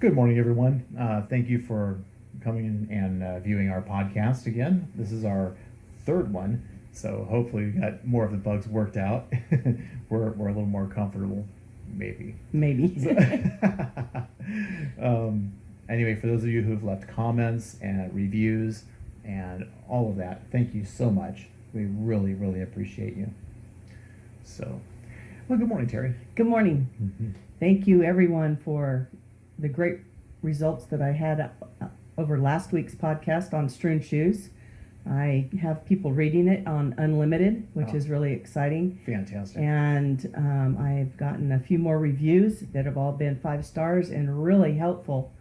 Good morning, everyone. Thank you for coming in and viewing our podcast again. This is our third one, so hopefully we got more of the bugs worked out. We're a little more comfortable, maybe. Maybe. Anyway, for those of you who've left comments and reviews and all of that, thank you so much. We really, really appreciate you. So, well, good morning, Terry. Good morning. Mm-hmm. Thank you, everyone, for the great results that I had over last week's podcast on Strewn Shoes. I have people reading it on Unlimited, which is really exciting. Fantastic. And I've gotten a few more reviews that have all been 5 stars and really helpful.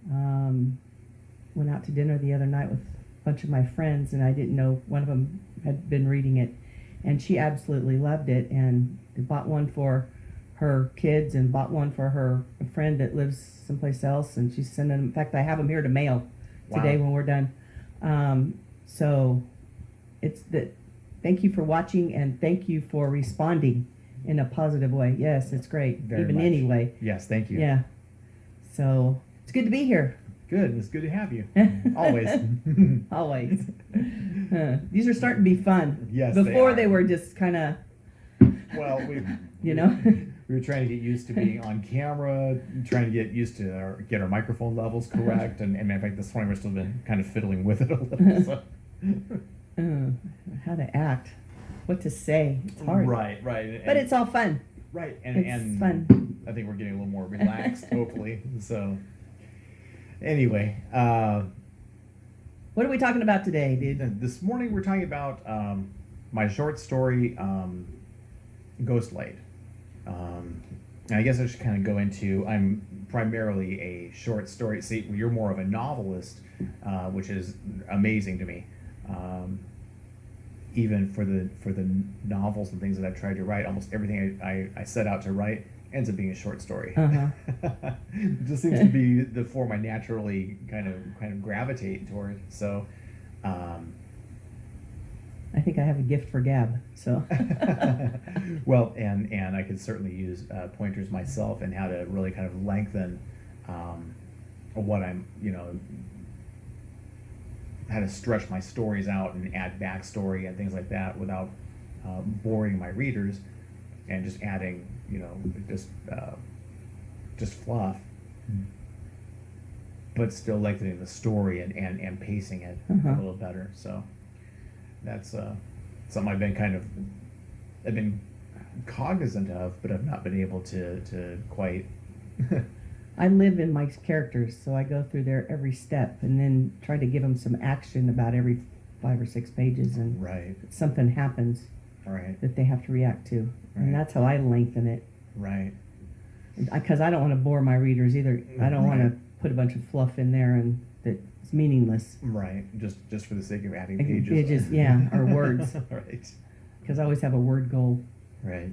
Went out to dinner the other night with a bunch of my friends, and I didn't know one of them had been reading it, and she absolutely loved it and bought one for her kids and bought one for her friend that lives someplace else, and she's sending them. In fact, I have them here to mail today when we're done. So it's that. Thank you for watching, and thank you for responding in a positive way. Yes, it's great. Very Even much. anyway. Yes, thank you. Yeah. So it's good to be here. Good. It's good to have you. Always. Always. These are starting to be fun. Yes, Before they they were just kind of, Well, you know. we were trying to get used to being on camera, trying to get used to get our microphone levels correct, and in fact, this morning we're still been kind of fiddling with it a little. So. How to act, what to say. It's hard. Right. But it's all fun. right, It's fun. I think we're getting a little more relaxed, hopefully. So, anyway, What are we talking about today, dude? this morning we're talking about my short story, Ghost Light. And I guess I should kind of go into, I'm primarily a short story. See, you're more of a novelist, which is amazing to me. Even for the novels and things that I've tried to write, almost everything I set out to write ends up being a short story. It just seems to be the form I naturally kind of gravitate toward. So, I think I have a gift for gab, so. well, and I could certainly use pointers myself and how to really kind of lengthen what I'm, how to stretch my stories out and add backstory and things like that without boring my readers, and just adding, just fluff, but still lengthening the story and pacing it a little better. So that's something I've been cognizant of, but I've not been able to quite. I live in my characters, so I go through there every step and then try to give them some action about every 5 or 6 pages, and Right. something happens Right. that they have to react to. Right. And that's how I lengthen it. Right. Because I don't want to bore my readers either. I don't want to put a bunch of fluff in there and that's meaningless. Right. Just for the sake of adding Like pages. yeah, or words. Right. Because I always have a word goal. Right.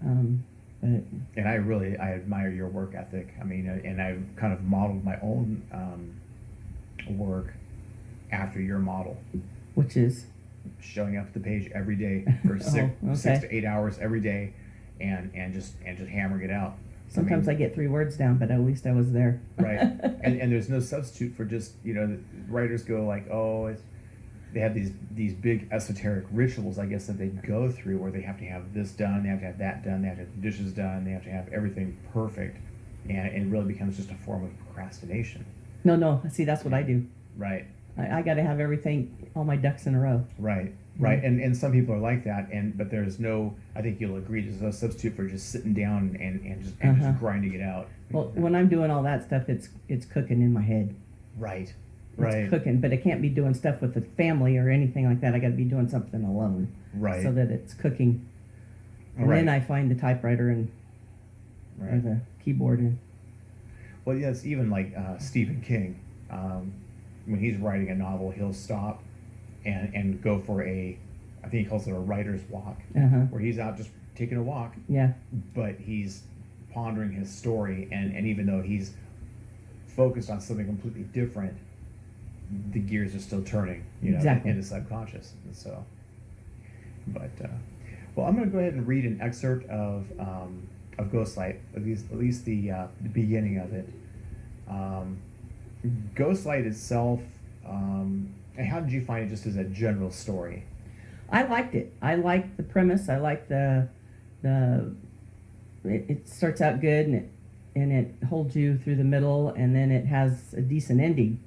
But And I admire your work ethic. I mean, and I've kind of modeled my own work after your model, which is showing up at the page every day for 6 to 8 hours every day, and just hammering it out. Sometimes I get 3 words down, but at least I was there. Right. And there's no substitute for just, writers go like, they have these big esoteric rituals, I guess, that they go through where they have to have this done, they have to have that done, they have to have the dishes done, they have to have everything perfect, and it really becomes just a form of procrastination. No, see, that's what I do. Right. I got to have everything, all my ducks in a row. Right. And some people are like that, but there's no, I think you'll agree, there's no substitute for just sitting down and just grinding it out. Well, when I'm doing all that stuff, it's cooking in my head. Right. It's cooking, but I can't be doing stuff with the family or anything like that. I got to be doing something alone. Right. So that it's cooking. And then I find the typewriter and or the keyboard. And well, yes, even like Stephen King, when he's writing a novel, he'll stop and go for I think he calls it a writer's walk, where he's out just taking a walk. Yeah. But he's pondering his story, and even though he's focused on something completely different, the gears are still turning, Exactly. in the subconscious. And so, but well, I'm going to go ahead and read an excerpt of Ghostlight, at least the beginning of it. Ghostlight itself, and how did you find it just as a general story? I liked it. I liked the premise. I liked it starts out good, and it holds you through the middle, and then it has a decent ending.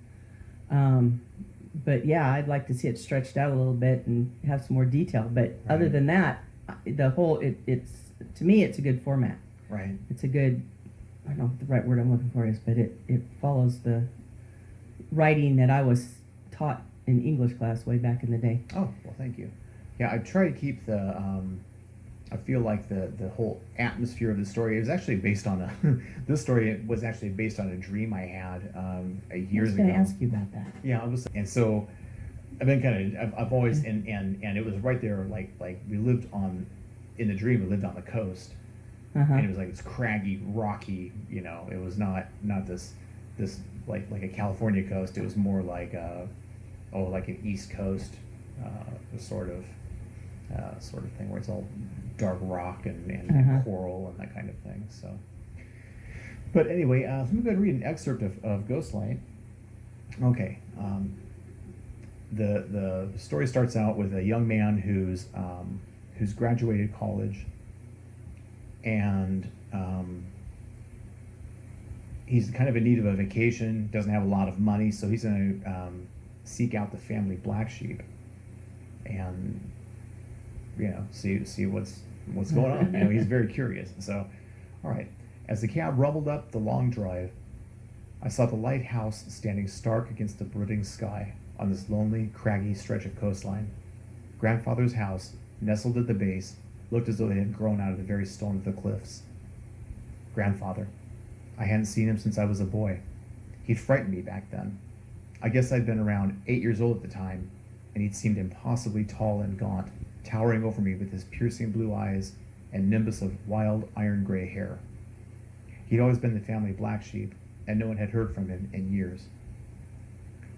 But yeah, I'd like to see it stretched out a little bit and have some more detail. But other than that, it's to me, it's a good format. Right. It's a good, I don't know what the right word I'm looking for is, but it follows the writing that I was taught in English class way back in the day. Oh, well, thank you. Yeah, I try to keep the, I feel like the whole atmosphere of the story is actually based on this story was actually based on a dream I had years ago. I was going to ask you about that. Yeah, and so I've been I've always, and it was right there, like we lived in the dream, we lived on the coast. And it was like it's craggy, rocky, it was not this like a California coast. It was more like like an East Coast sort of thing where it's all dark rock and coral and that kind of thing. So, but anyway, let me go ahead and read an excerpt of Ghostlight. Okay, the story starts out with a young man who's graduated college, and he's kind of in need of a vacation, doesn't have a lot of money, so he's going to seek out the family black sheep and see what's going on. He's very curious. So, all right, as the cab rumbled up the long drive, I saw the lighthouse standing stark against the brooding sky on this lonely, craggy stretch of coastline. Grandfather's house, nestled at the base, looked as though they had grown out of the very stone of the cliffs. Grandfather. I hadn't seen him since I was a boy. He'd frightened me back then. I guess I'd been around 8 years old at the time, and he'd seemed impossibly tall and gaunt, towering over me with his piercing blue eyes and nimbus of wild iron gray hair. He'd always been the family black sheep, and no one had heard from him in years.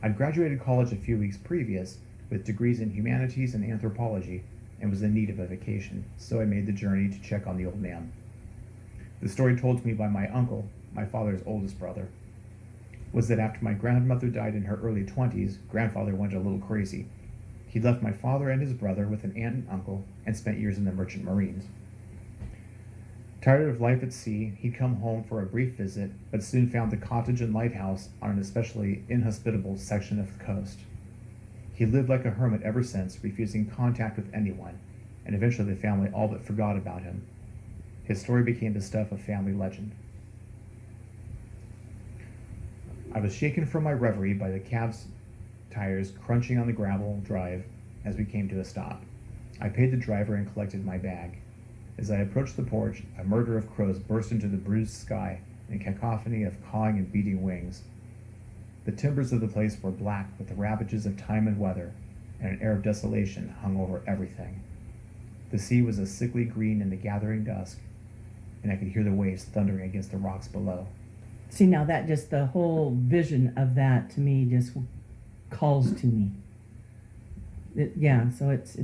I'd graduated college a few weeks previous with degrees in humanities and anthropology, and was in need of a vacation, so I made the journey to check on the old man. The story told to me by my uncle, my father's oldest brother, was that after my grandmother died in her early 20s, grandfather went a little crazy. He left my father and his brother with an aunt and uncle and spent years in the merchant marines. Tired of life at sea, he'd come home for a brief visit, but soon found the cottage and lighthouse on an especially inhospitable section of the coast. He lived like a hermit ever since, refusing contact with anyone, and eventually the family all but forgot about him. His story became the stuff of family legend. I was shaken from my reverie by the cab's tires crunching on the gravel drive as we came to a stop. I paid the driver and collected my bag. As I approached the porch, a murder of crows burst into the bruised sky in a cacophony of cawing and beating wings. The timbers of the place were black with the ravages of time and weather, and an air of desolation hung over everything. The sea was a sickly green in the gathering dusk, and I could hear the waves thundering against the rocks below. See, now that just the whole vision of that to me just calls to me. So it's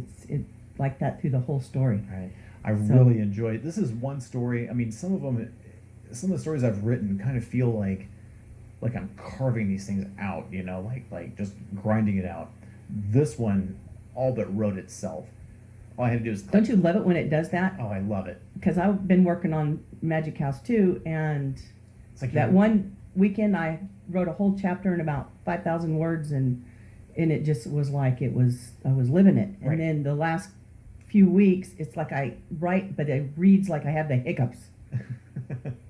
like that through the whole story. Right. I really enjoyed it. This is one story. I mean, some of the stories I've written kind of feel like I'm carving these things out, like just grinding it out. This one all but wrote itself. All I had to do is... Don't you love it when it does that? Oh, I love it. Because I've been working on Magic House too, and it's like that one weekend I wrote a whole chapter in about 5,000 words, and it just was like I was living it. And then the last few weeks, it's like I write, but it reads like I have the hiccups.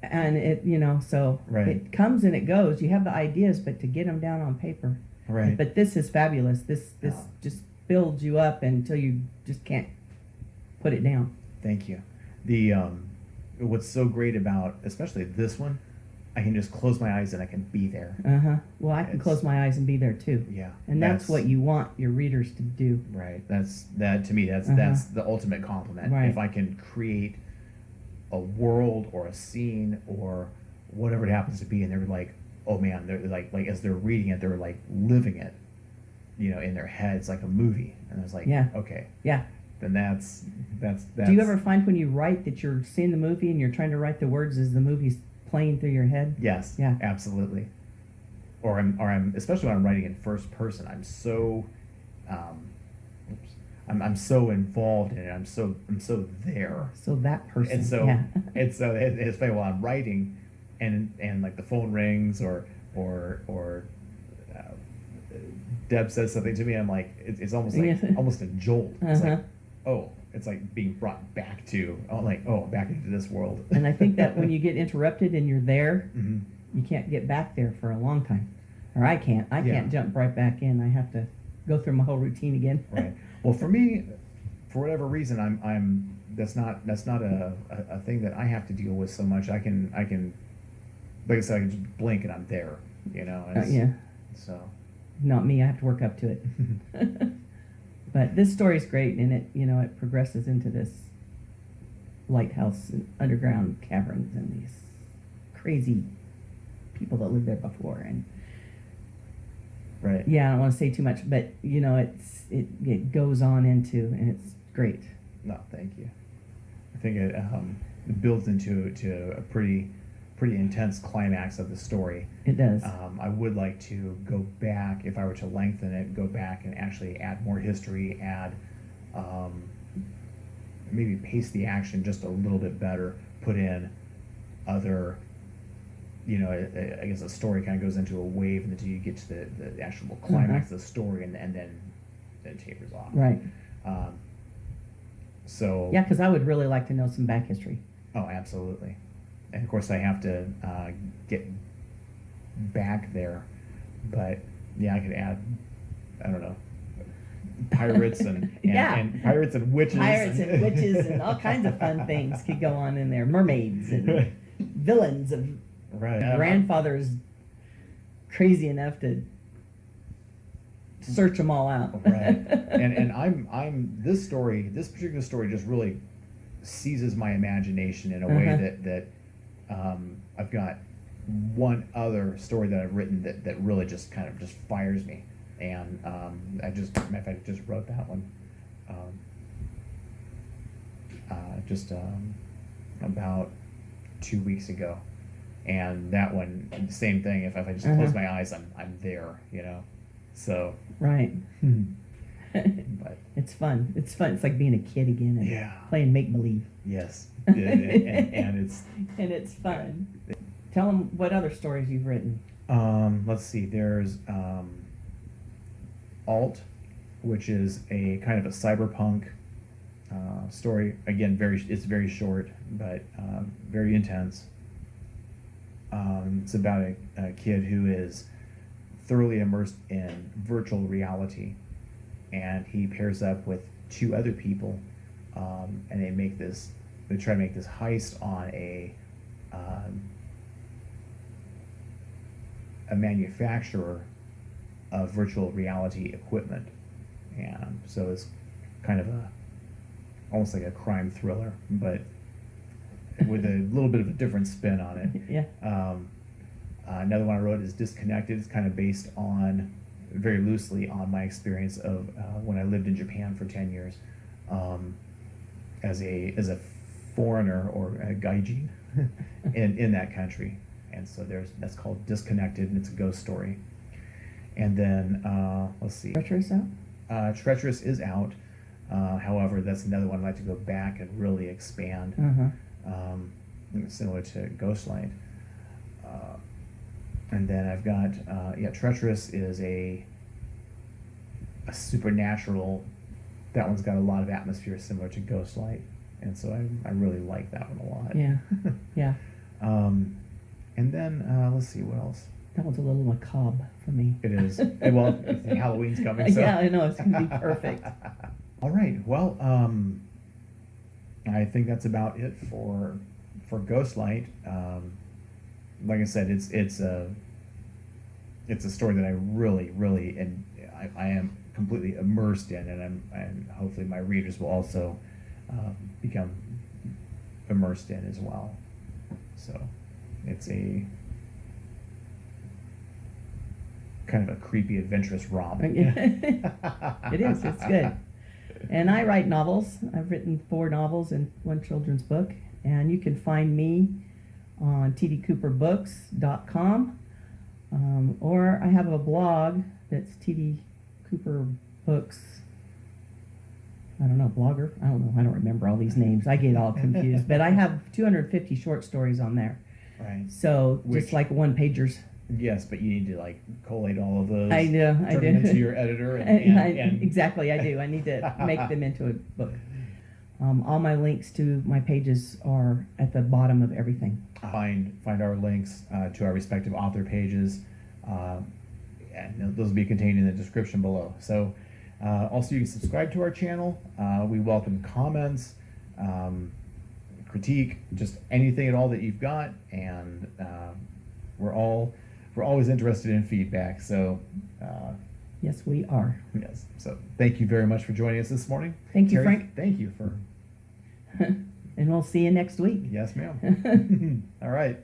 And it, so it comes and it goes. You have the ideas, but to get them down on paper. Right. But this is fabulous. This just builds you up until you just can't put it down. Thank you. The what's so great about especially this one, I can just close my eyes and I can be there. Well, I can close my eyes and be there too. Yeah. And that's what you want your readers to do. Right. That to me that's the ultimate compliment. Right. If I can create a world or a scene or whatever it happens to be, and they're like, oh man, they're like as they're reading it, they're like living it, in their heads like a movie. And I was like, okay. Yeah. Then that's. Do you ever find when you write that you're seeing the movie and you're trying to write the words as the movie's playing through your head? Yes. Yeah. Absolutely. or I'm especially when I'm writing in first person, I'm so, um, oops, I'm so involved in it. I'm so there. So that person, And so yeah. it's funny while I'm writing, and like the phone rings or uh, Deb says something to me. I'm like, it's almost like Yeah. almost a jolt. It's Uh-huh. like, oh, it's like being brought back to, back into this world. And I think that when you get interrupted and you're there, Hmm. you can't get back there for a long time. Or I can't. I Yeah. can't jump right back in. I have to go through my whole routine again. Right. Well, for me, for whatever reason, I'm that's not a thing that I have to deal with so much. I can, like I said, I can just blink and I'm there. Yeah. So. Not me. I have to work up to it. But this story's great, and it progresses into this lighthouse and underground caverns and these crazy people that lived there before. And Right. yeah, I don't want to say too much, but it goes on into, and it's great. No, thank you. I think it builds into a pretty intense climax of the story. It does. I would like to go back, if I were to lengthen it, go back and actually add more history, maybe pace the action just a little bit better, put in other, I guess a story kind of goes into a wave until you get to the actual climax of the story, and then tapers off. Right. So. Yeah, because I would really like to know some back history. Oh, absolutely. And of course, I have to get back there, but yeah, I could add, I don't know, pirates and Yeah. and pirates and witches, Pirates and witches and all kinds of fun things could go on in there. Mermaids and villains of right. grandfathers crazy enough to search them all out. Right. And I'm this particular story just really seizes my imagination in a way that I've got one other story that I've written that really just kind of just fires me, and matter of fact, I just wrote that one about 2 weeks ago, and that one, same thing. If I just close my eyes, I'm there, so. Right. But It's fun. It's fun. It's like being a kid again and yeah. playing make believe. Yes. and it's. And it's fun. Tell them what other stories you've written. Let's see. There's Alt, which is a kind of a cyberpunk story. Again, it's very short, but very intense. It's about a kid who is thoroughly immersed in virtual reality, and he pairs up with two other people, and they try to make this heist on a manufacturer of virtual reality equipment, and so it's kind of almost like a crime thriller, but with a little bit of a different spin on it. Yeah. Another one I wrote is Disconnected. It's kind of based very loosely on my experience of when I lived in Japan for 10 years as a foreigner or a gaijin in that country. And so that's called Disconnected, and it's a ghost story. And then, let's see. Treacherous out? Treacherous is out. However, that's another one I'd like to go back and really expand, similar to Ghostlight. And then I've got, Treacherous is a supernatural. That one's got a lot of atmosphere similar to Ghostlight, and so I really like that one a lot. Yeah. Yeah. And then let's see what else. That one's a little macabre for me. It is. Well, Halloween's coming. So. Yeah, I know. It's going to be perfect. All right. Well, I think that's about it for Ghostlight. Like I said, it's a story that I really and I am completely immersed in, and hopefully my readers will also become immersed in as well. So it's a kind of a creepy, adventurous romp. It is. It's good. And I write novels. I've written 4 novels and 1 children's book. And you can find me on tdcooperbooks.com. Or I have a blog that's TD Cooper Books. I don't know, blogger? I don't know. I don't remember all these names. I get all confused. But I have 250 short stories on there. Right. So Which- just like one pagers. Yes, but you need to like collate all of those. I do. I turn do. them into your editor and Exactly, I do. I need to make them into a book. All my links to my pages are at the bottom of everything. find our links to our respective author pages, and those will be contained in the description below. So also you can subscribe to our channel. We welcome comments, critique, just anything at all that you've got, and we're always interested in feedback. So Yes, we are. yes, so thank you very much for joining us this morning. Thank you, Terry, Frank. Thank you for And we'll see you next week. yes, ma'am. All right.